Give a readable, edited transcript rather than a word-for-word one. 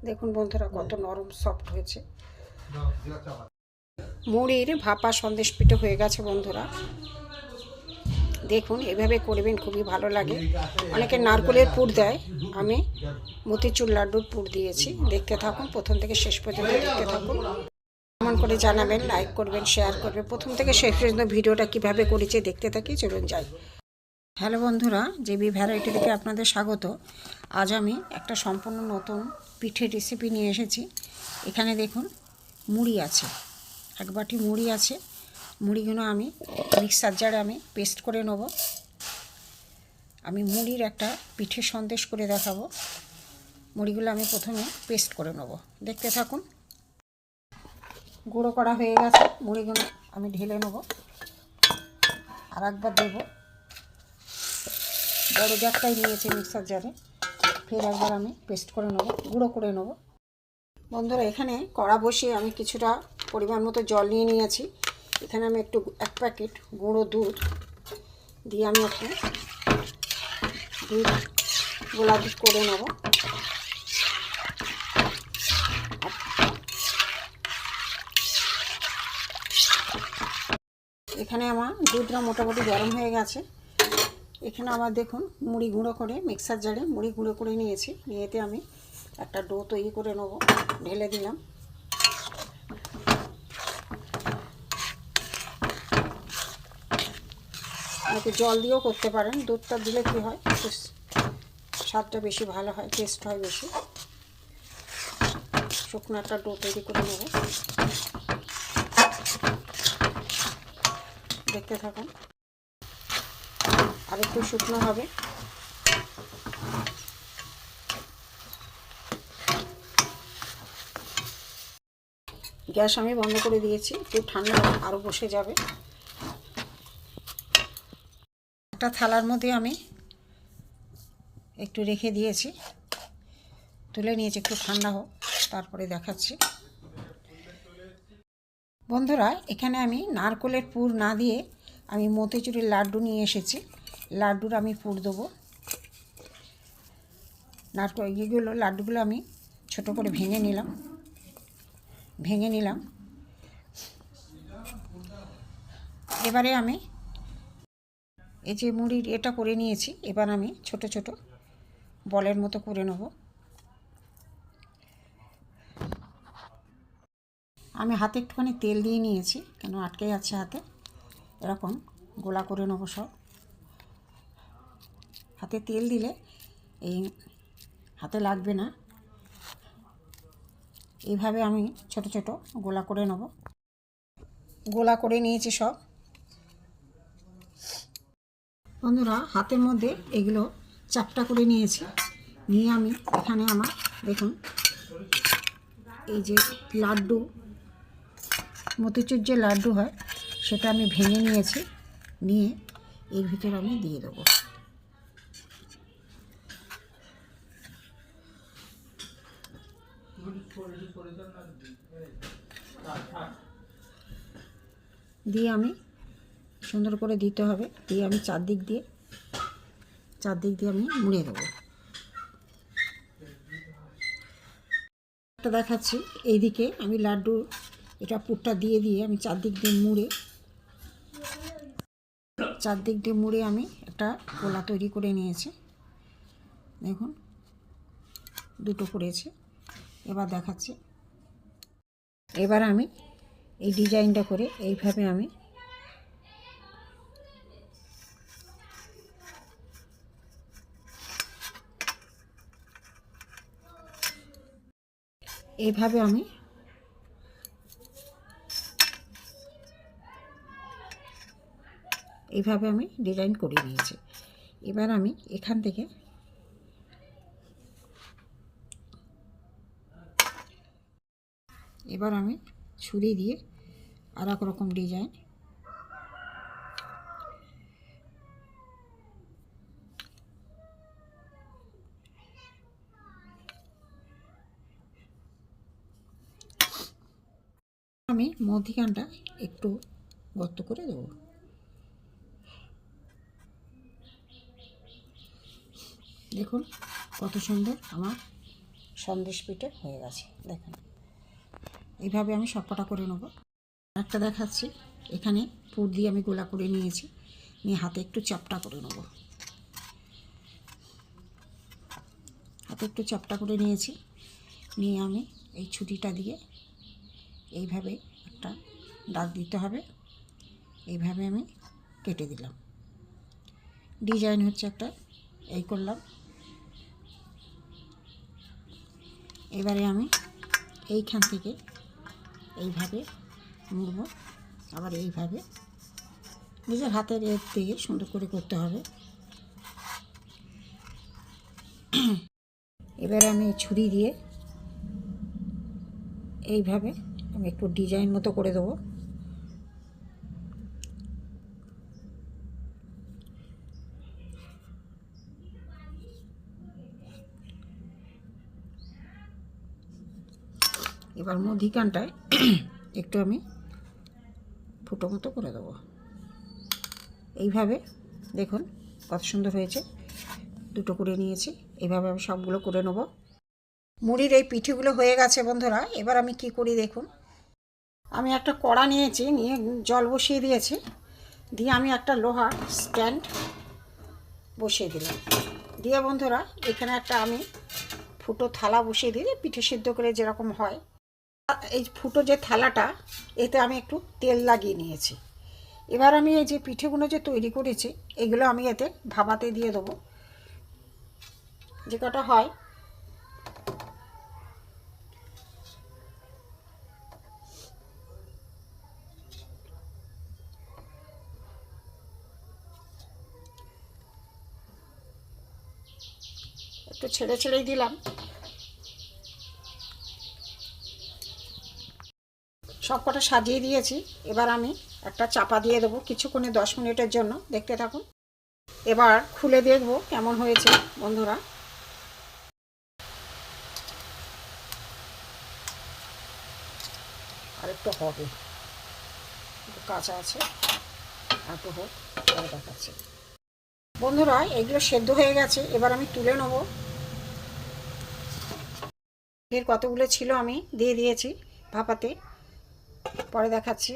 দেখুন বন্ধুরা কত নরম সফট হয়েছে। মুড়ির ভাপা সন্দেশ পিঠে হয়ে গেছে বন্ধুরা। দেখুন এভাবে করবেন, খুবই ভালো লাগে। অনেকে নারকেলের পুর দেয়, আমি মতিচুর লাড্ডুর পুর দিয়েছি। দেখতে থাকুন, প্রথম থেকে শেষ পর্যন্ত দেখতে থাকুন। কেমন করে জানাবেন, লাইক করবেন, শেয়ার করবেন। প্রথম থেকে শেষ পর্যন্ত ভিডিওটা কিভাবে করেছে দেখতে থাকি, চলুন যাই। হ্যালো বন্ধুরা, জেবি ভ্যারাইটি থেকে আপনাদের স্বাগত। আজ আমি একটা সম্পূর্ণ নতুন পিঠের রেসিপি নিয়ে এসেছি। এখানে দেখুন মুড়ি আছে, এক বাটি মুড়ি আছে। মুড়িগুলো আমি মিক্সার জারে আমি পেস্ট করে নেব। আমি মুড়ির একটা পিঠে সন্দেশ করে দেখাবো। মুড়িগুলো আমি প্রথমে পেস্ট করে নেব, দেখতে থাকুন। গুঁড়ো করা হয়ে গেছে, মুড়িগুলো আমি ঢেলে নেব। আর একবার দেবো, বড় জারটাই নিয়েছি মিক্সার জারে। ফের একবার আমি পেস্ট করে নেব, গুঁড়ো করে নেব। বন্ধুরা এখানে কড়া বসিয়ে আমি কিছুটা পরিমাণ মতো জল নিয়ে নিয়েছি। এখানে আমি এক প্যাকেট গুঁড়ো দুধ দিয়ে আমি একটু গোলা দুধ করে নেব। এখানে আমার দুধটা মোটামুটি গরম হয়ে গেছে। এখানে আমার দেখুন মুড়ি গুঁড়ো করে মিক্সার জারে মুড়ি গুঁড়ো করে নিয়েছি। নিয়েতে আমি একটা ডো তৈরি করে নেব, ঢেলে দিলাম। অনেকে জল দিয়েও করতে পারেন, দুধটা দিলে কী হয়, স্বাদটা বেশি ভালো হয়, টেস্ট হয় বেশি। শুকনো একটা ডো তৈরি করে নেব, দেখতে থাকুন। আর একটু শুকনো হবে। গ্যাস আমি বন্ধ করে দিয়েছি, একটু ঠান্ডা আরও বসে যাবে। একটা থালার মধ্যে আমি একটু রেখে দিয়েছি, তুলে নিয়েছি, একটু ঠান্ডা হোক তারপরে দেখাচ্ছি। বন্ধুরা এখানে আমি নারকেলের পুর না দিয়ে আমি মতিচুরের লাড্ডু নিয়ে এসেছি। লাড্ডুর আমি পুর দেবো। লাড্ডুগুলো আমি ছোট করে ভেঙে নিলাম। এবারে আমি এই যে মুড়ির এটা করে নিয়েছি, এবার আমি ছোট ছোট বলের মতো করে নেব। আমি হাতে একটুখানি তেল দিয়ে নিয়েছি, কেন আটকে যাচ্ছে হাতে। এরকম গোলা করে নেব সব। হাতে তেল দিলে এই হাতে লাগবে না। এইভাবে আমি ছোট ছোট গোলা করে নেব। গোলা করে নিয়েছি সব। বন্ধুরা হাতের মধ্যে এগুলো চাপটা করে নিয়েছি। নিয়ে আমি এখানে আমার দেখুন এই যে লাড্ডু, মতিচুর যে লাড্ডু হয় সেটা আমি ভেঙে নিয়েছি। নিয়ে এর ভিতরে আমি দিয়ে দেবো। দিয়ে আমি সুন্দর করে দিতে হবে। দিয়ে আমি চারদিক দিয়ে আমি মুড়ে দেবো। একটা দেখাচ্ছি, এইদিকে আমি লাড্ডু এটা পুরটা দিয়ে আমি চারদিক দিয়ে মুড়ে আমি একটা গোলা তৈরি করে নিয়েছি। দেখুন দুটো করেছি। এবার দেখাচ্ছি। এবার আমি এই ডিজাইনটা করে এইভাবে আমি এইভাবে আমি ডিজাইন করে নিয়েছি। এবার আমি এখান থেকে ছুরি দিয়ে আর এক রকম ডিজাইন আমি মধ্যিখানটা একটু গর্ত করে দেবো। দেখুন কত সুন্দর আমার সন্দেশ পিঠে হয়ে গেছে। দেখুন এইভাবে আমি সবকটা করে নেব। একটা দেখাচ্ছি, এখানে পুর দিয়ে আমি গোলা করে নিয়েছি, নিয়ে হাতে একটু চাপটা করে নেব। হাতে একটু চাপটা করে নিয়েছি, নিয়ে আমি এই ছুরিটা দিয়ে এইভাবে একটা দাগ দিতে হবে। এইভাবে আমি কেটে দিলাম, ডিজাইন হচ্ছে একটা, এই করলাম। এবারে আমি এইখান থেকে এইভাবে মুড়ব, আবার এইভাবে নিজের হাতের এর দিয়ে সুন্দর করে করতে হবে। এবারে আমি ছুরি দিয়ে এইভাবে আমি একটু ডিজাইন মতো করে দেবো। এবার মধ্যিখানটায় একটু আমি ফুটো মতো করে দেবো। এইভাবে দেখুন কত সুন্দর হয়েছে, দুটো করে নিয়েছি। এইভাবে আমি সবগুলো করে নেব। মুড়ির এই পিঠেগুলো হয়ে গেছে বন্ধুরা। এবার আমি কি করি দেখুন, আমি একটা কড়া নিয়েছি, নিয়ে জল বসিয়ে দিয়েছি, দিয়ে আমি একটা লোহার স্ট্যান্ড বসিয়ে দিলাম। দিয়ে বন্ধুরা এখানে একটা আমি ফুটো থালা বসিয়ে দিয়ে পিঠে সিদ্ধ করে যেরকম হয়, এই ফুটো যে থালাটা, এতে আমি একটু তেল লাগিয়ে নিয়েছি। এবার আমি এই যে পিঠেগুলো যে তৈরি করেছি, এগুলো আমি এতে ভাপাতে দিয়ে দেবো, যে কটা হয়। একটু ছেড়ে ছেড়েই দিলাম। সব কটা সাজিয়ে দিয়েছি। এবার আমি একটা চাপা দিয়ে দেবো কিছুক্ষণে, 10 মিনিটের জন্য। দেখতে থাকুন। এবার খুলে দেখব কেমন হয়েছে বন্ধুরা। আর একটু হবে, একটু কাঁচা আছে, আর একটু হোক, পরে দেখাচ্ছি। বন্ধুরা এগুলো সেদ্ধ হয়ে গেছে, এবার আমি তুলে নেব। ফের কতগুলো ছিল আমি দিয়ে দিয়েছি ভাপাতে, পরে দেখাচ্ছি।